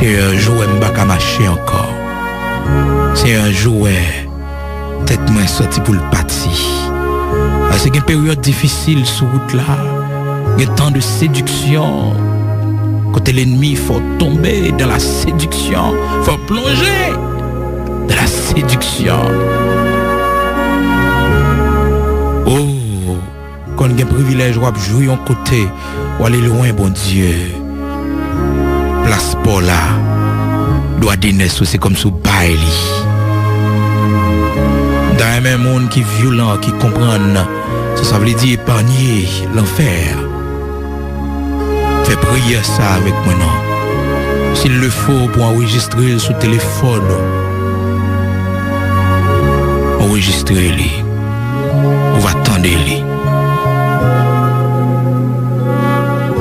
C'est un jouet m'baka marcher encore. C'est un jouet tête moins sorti pour le parti. C'est une période difficile sur route là. Il y a tant de séduction. Quand l'ennemi faut tomber dans la séduction, faut plonger dans la séduction. Oh, quand il y a un privilège, on va jouer en côté, ou aller loin, bon Dieu. Place pour là, doit dîner, c'est comme sous baili. Dans un même monde qui est violent, qui comprend, ça veut dire épargner l'enfer. Fais prier ça avec moi, non. S'il le faut pour enregistrer sur téléphone, enregistrer-les. On va attendre les.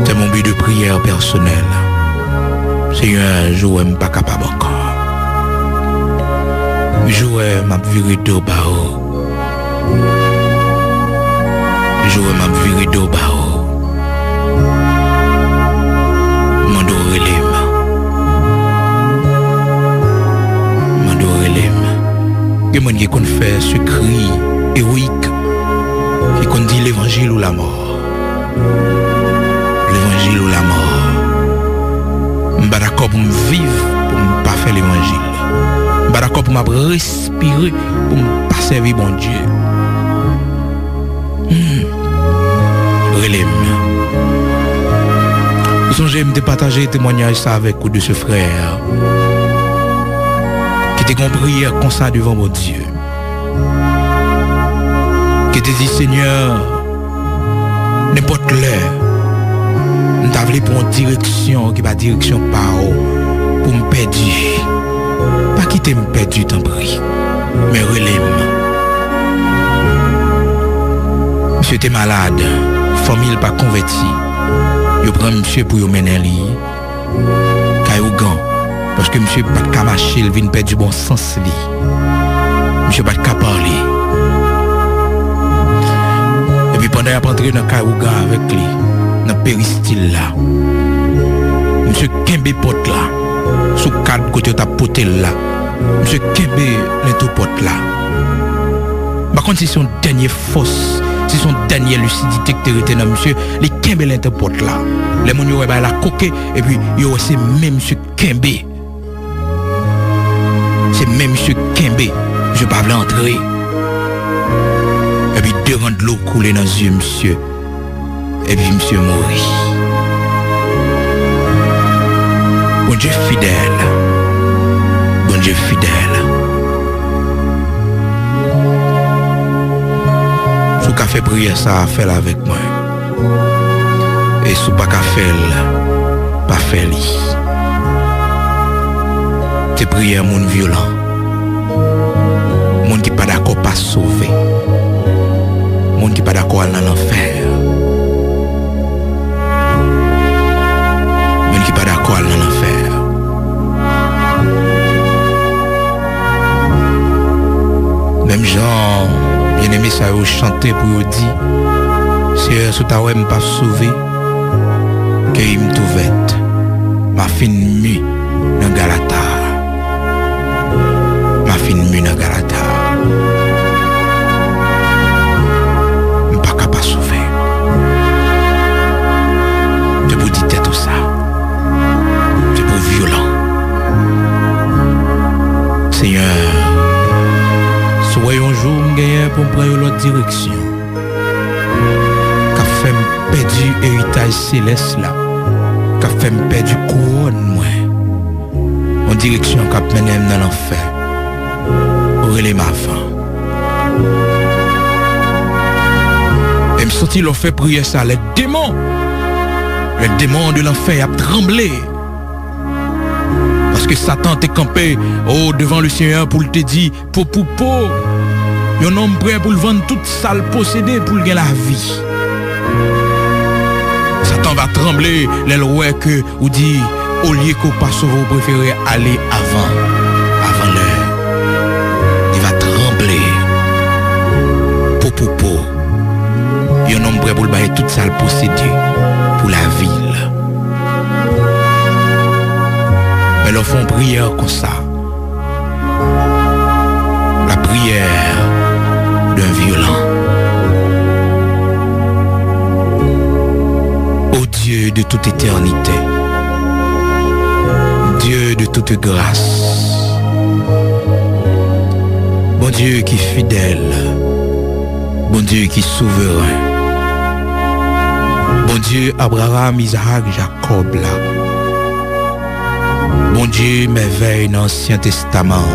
C'est mon but de prière personnel. C'est un jour je ne suis pas capable encore. Un jour je m'a viré d'eau bao. Un jour je m'a viré d'eau bao. M'adore les mains. Que mon qui qu'on fait ce cri héroïque qui qu'on dit l'évangile ou la mort. L'évangile ou la mort. M'ba d'accord pour me vivre pour me pas faire l'évangile. M'ba d'accord pour me respirer pour me pas servir bon Dieu. Relève. J'aime de partager témoignage ça avec vous de ce frère qui t'a compris comme ça devant mon Dieu, qui t'a dit Seigneur, n'importe l'heure, nous t'avons pour une direction qui va direction par où pour me perdre, pas quitter me perdre tant pis, mais relève. Monsieur était malade, famille pas convertie. Je prends monsieur pour y mener lui. Caillou parce que monsieur pas qu'à marcher, il vient perdre du bon sens lui. Monsieur pas qu'à parler. Et puis pendant qu'il a entré dans caillou avec lui, dans péristyle là. Monsieur Kembe porte là. Sous cadre côté ta poté là. Monsieur Kembe l'into porte là. Par contre, c'est son dernier force. C'est son dernier lucidité que tu as dans monsieur, les Kembe l'interporte là. Les gens ont la coquée et puis ils ont c'est même monsieur Kembe. C'est même monsieur Kembe. Je ne vais pas entrer. Et puis deux rangs de l'eau couler dans les yeux monsieur. Et puis monsieur mourit. Bon Dieu fidèle. Bon Dieu fidèle. Si vous avez fait prier ça, faites avec moi. Et si vous n'avez pas fait, pas faire. C'est prier mon violent. Mon qui n'est pas d'accord pas sauver. Mon qui n'est pas d'accord dans l'enfer. Mon qui n'est pas d'accord dans l'enfer. Même gens, bien aimé ça, vous chanter pour vous dire, c'est ce que vous n'avez pas sauvé, que il me trouvait, ma fine mue dans Galata. Ma fine mue dans Galata. Je ne suis pas capable de sauver. Je vous dis tout ça. C'est pour violent. Seigneur, soyez un jour gagné pour prendre l'autre direction. Qu'a fait me perdre l'héritage céleste là. Qu'a fait me perdre couronne moi. En direction qu'a mené dans l'enfer. Relais ma fin. Et me sentit l'on fait prier ça. Les démons de l'enfer a tremblé. Parce que Satan t'est campé devant le Seigneur pour te dire, pour. Un homme prêt pour le vendre toute sale possédée pour gagner la vie. Satan va trembler, les lois que ou dit, au lieu qu'on passe, vous préférez aller avant l'heure. Il va trembler. Pour. Un homme prêt pour le bailler toute sale possédée pour la ville. Mais leur font prière comme ça. La prière d'un violent. Ô Dieu de toute éternité, Dieu de toute grâce, bon Dieu qui est fidèle, bon Dieu qui est souverain, bon Dieu Abraham, Isaac, Jacob là, bon Dieu merveille dans l'Ancien Testament,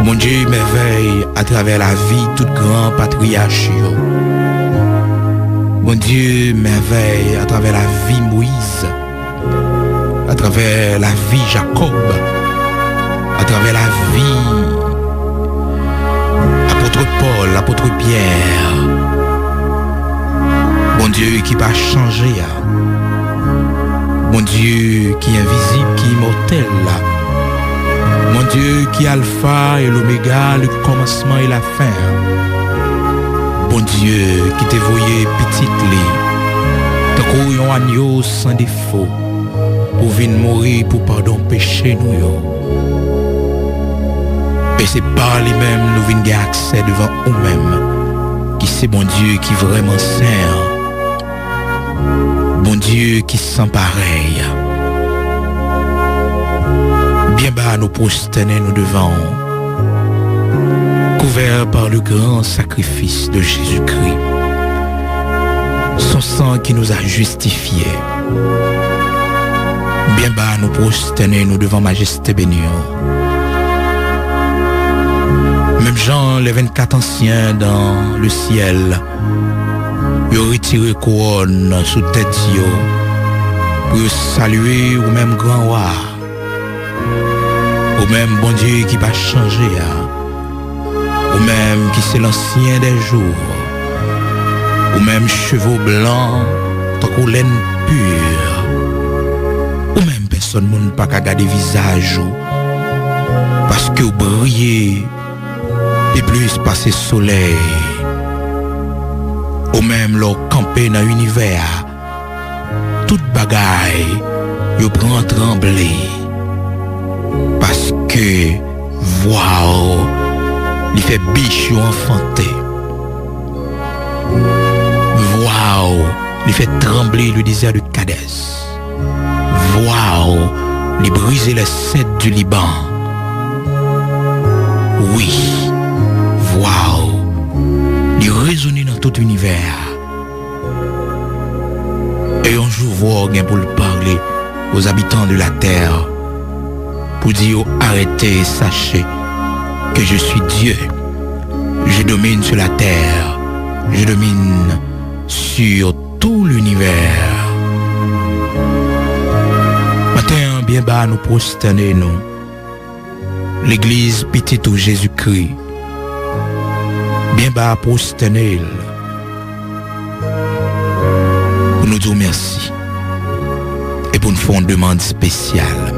bon Dieu merveille à travers la vie tout grand patriarche, bon Dieu merveille à travers la vie Moïse, à travers la vie Jacob, à travers la vie apôtre Paul, apôtre Pierre. Bon Dieu qui va changer, mon Dieu qui est invisible, qui est immortel, mon Dieu qui est alpha et l'oméga, le commencement et la fin. Bon Dieu qui t'est voyé petite lit, t'as couru un agneau sans défaut, pour venir mourir pour pardon péché nous. Et c'est par lui-même nous venons gagner accès devant nous-mêmes, qui c'est bon Dieu qui est vraiment saint, bon Dieu qui sans pareil. Bien bas nous prosterner nous devant, couverts par le grand sacrifice de Jésus-Christ, son sang qui nous a justifiés. Bien bas nous prosterner nous devant majesté bénie. Même Jean, les 24 anciens dans le ciel, ils ont retiré couronne sous tête pour saluer au même grand roi, au même bon Dieu qui va changer, au même qui c'est l'ancien des jours, au même cheveux blancs, tant qu'on laine pure, au même personne ne peut pas garder visage, parce que vous brillez et plus passer soleil, ou même leur camper dans l'univers, toute bagaille, yo prend trembler, parce que waouh, il fait biche ou enfanté, waouh, il fait trembler le désert de Kadès, waouh, il brise les cèdres du Liban, oui. Waouh, il résonne dans tout l'univers. Et un jour, voir pour le parler aux habitants de la terre, pour dire arrêtez et sachez que je suis Dieu. Je domine sur la terre, je domine sur tout l'univers. Matin, bien bas, nous prosterner, nous. L'église petite où Jésus-Christ. Bien bas prosterner pour nous dire merci et pour nous faire une demande spéciale.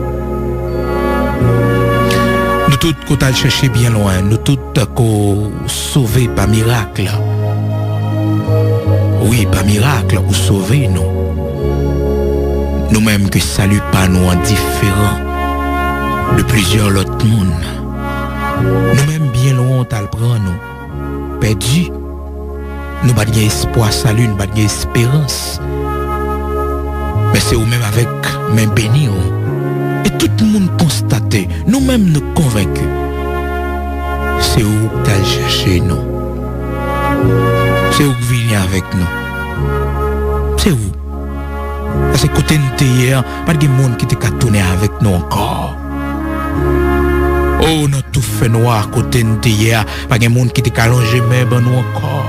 Nous tous qu'on a cherché bien loin, nous tous qu'on sauvé par miracle. Oui, par miracle, ou sauvé nous. Nous-mêmes que salut pas nous indifférents de plusieurs autres mondes. Nous-mêmes bien loin on t'a le prend nous. Perdu, nous n'avons pas d'espoir, salut, nous n'avons pas d'espérance. Mais c'est nous-mêmes avec main bénie. Et tout le monde constaté, nous-mêmes nous convaincus. C'est où que tu as cherché nous. C'est où que tu viens avec nous. C'est où. Parce que côté de hier, pas de monde qui t'a tourné avec nous encore. Oh, nous tout fait noir côté de hier, pas de monde qui t'a allongé même nous encore.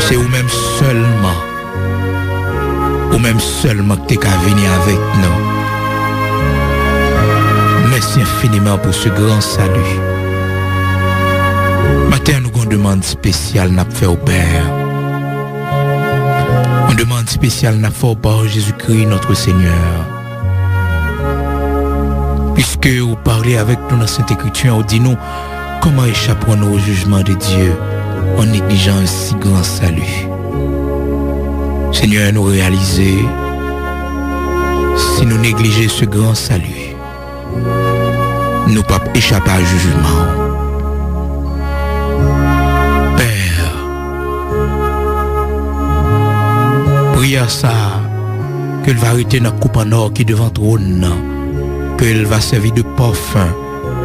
C'est vous-même seulement. Ou même seulement que tu as venu avec nous. Merci infiniment pour ce grand salut. Matin, nous avons une demande spéciale n'a fait au Père. Une demande spéciale n'a fait par Jésus-Christ notre Seigneur. Puisque vous parlez avec nous dans cette écriture, vous dites nous comment échappons-nous au jugement de Dieu en négligeant un si grand salut. Seigneur, nous réaliser si nous négligeons ce grand salut, nous ne pouvons pas échapper à jugement. Père, prière ça, qu'elle va arrêter notre coupe en or qui est devant le trône, qu'elle va servir de parfum,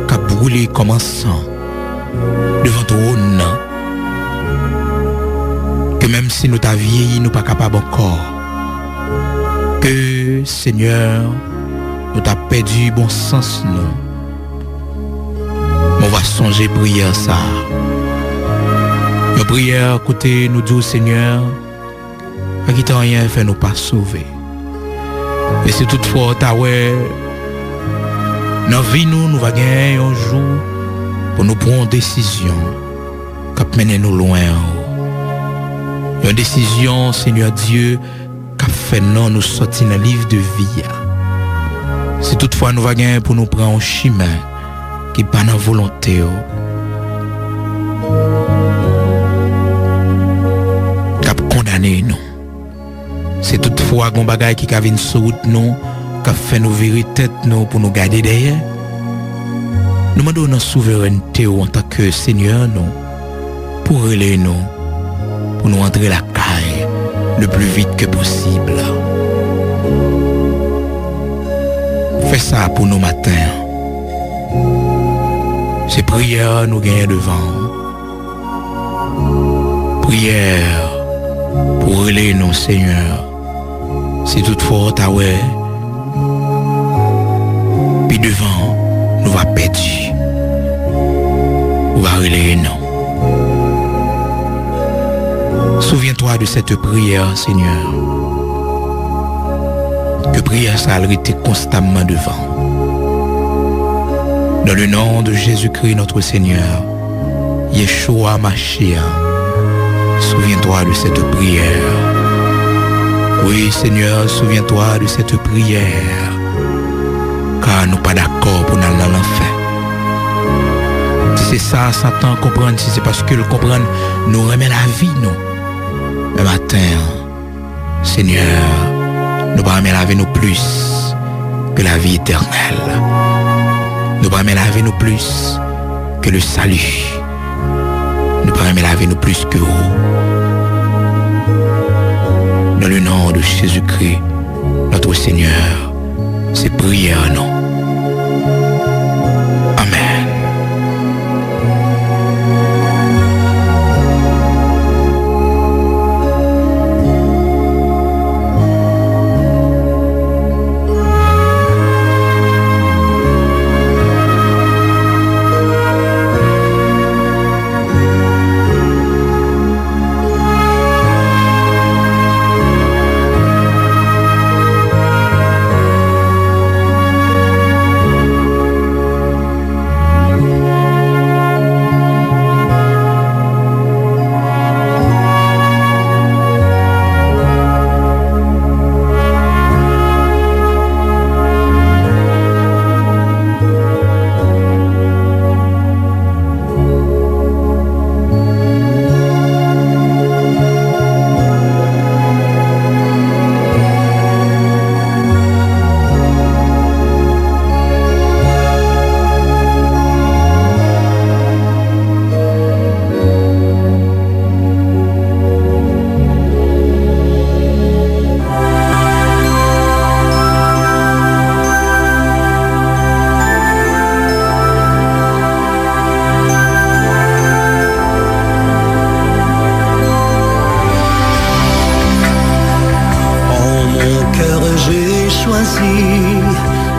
qu'a brûlé comme un sang devant le trône, que même si nous t'avons vieilli, nous ne sommes pas capables encore, que Seigneur, nous t'avons perdu bon sens, nous. On va songer prière ça. Nos prières, côté nous dit Seigneur, à qui t'as rien fait nous pas sauver. Et si toutefois t'as ouais, dans vie nous va gagner un jour pour nous prendre une décision qui mène nous loin. Une décision, Seigneur Dieu, qui fait non nous sortir dans le livre de vie. Si toutefois nous va gagner pour nous prendre un chemin qui n'est pas dans la volonté. Qui condamné nous. C'est toutefois un bagage qui a vu sur route nous, qui a fait nous virer tête nous pour nous garder derrière. Nous demandons notre souveraineté en tant que Seigneur nous, pour relayer nous, pour nous entrer la caille le plus vite que possible. Fais ça pour nos matins. Ces prières nous gagnent devant. Prière pour relayer nous, Seigneur. Si toutefois t'as ouais, puis devant, nous va perdre. Nous va relayer nous. Souviens-toi de cette prière, Seigneur. Que prière ça a été constamment devant. Dans le nom de Jésus-Christ, notre Seigneur, Yeshua Mashiach, souviens-toi de cette prière. Oui, Seigneur, souviens-toi de cette prière. Car nous pas d'accord pour aller dans l'enfer. Si c'est ça, Satan comprendre, si c'est parce que le comprendre, nous remet la vie, nous. Le matin, Seigneur, nous pas remettre la vie nous plus que la vie éternelle. Nous pas remettre la vie nous plus que le salut. Nous pas remettre la vie nous plus que vous. Dans le nom de Jésus-Christ, notre Seigneur, c'est prière, non. Amen.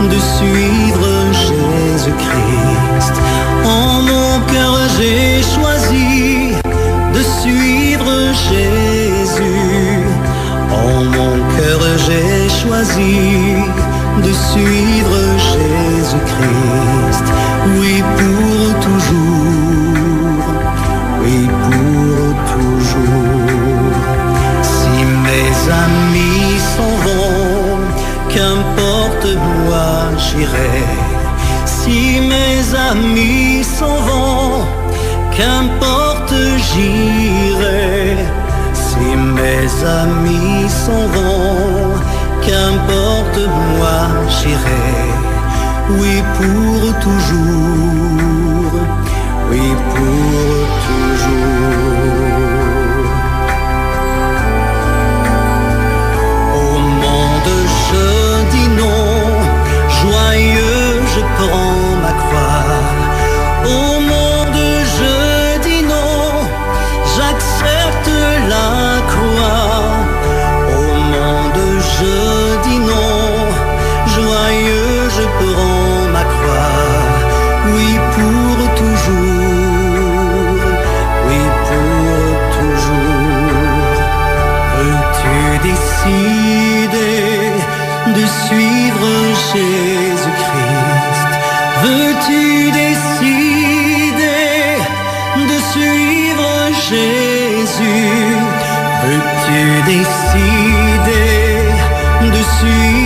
de suivre Jésus-Christ. En mon cœur j'ai choisi de suivre Jésus. En mon cœur j'ai choisi de suivre Jésus-Christ. Oui, pour toujours. Oui, pour toujours. Si mes amis s'en vont, qu'importe moi j'irai. Si mes amis s'en vont, qu'importe j'irai. Si mes amis s'en vont, qu'importe moi j'irai, oui pour toujours, oui pour toujours. Au monde je dis non, joyeux je prends ma croix. Au monde je dis non, j'accepte la croix. Au monde je dis non, joyeux je prends ma croix. Oui pour toujours, oui pour toujours. Veux-tu décider de suivre Jésus-Christ? Veux-tu décider de suivre Jésus? Veux-tu décider de suivre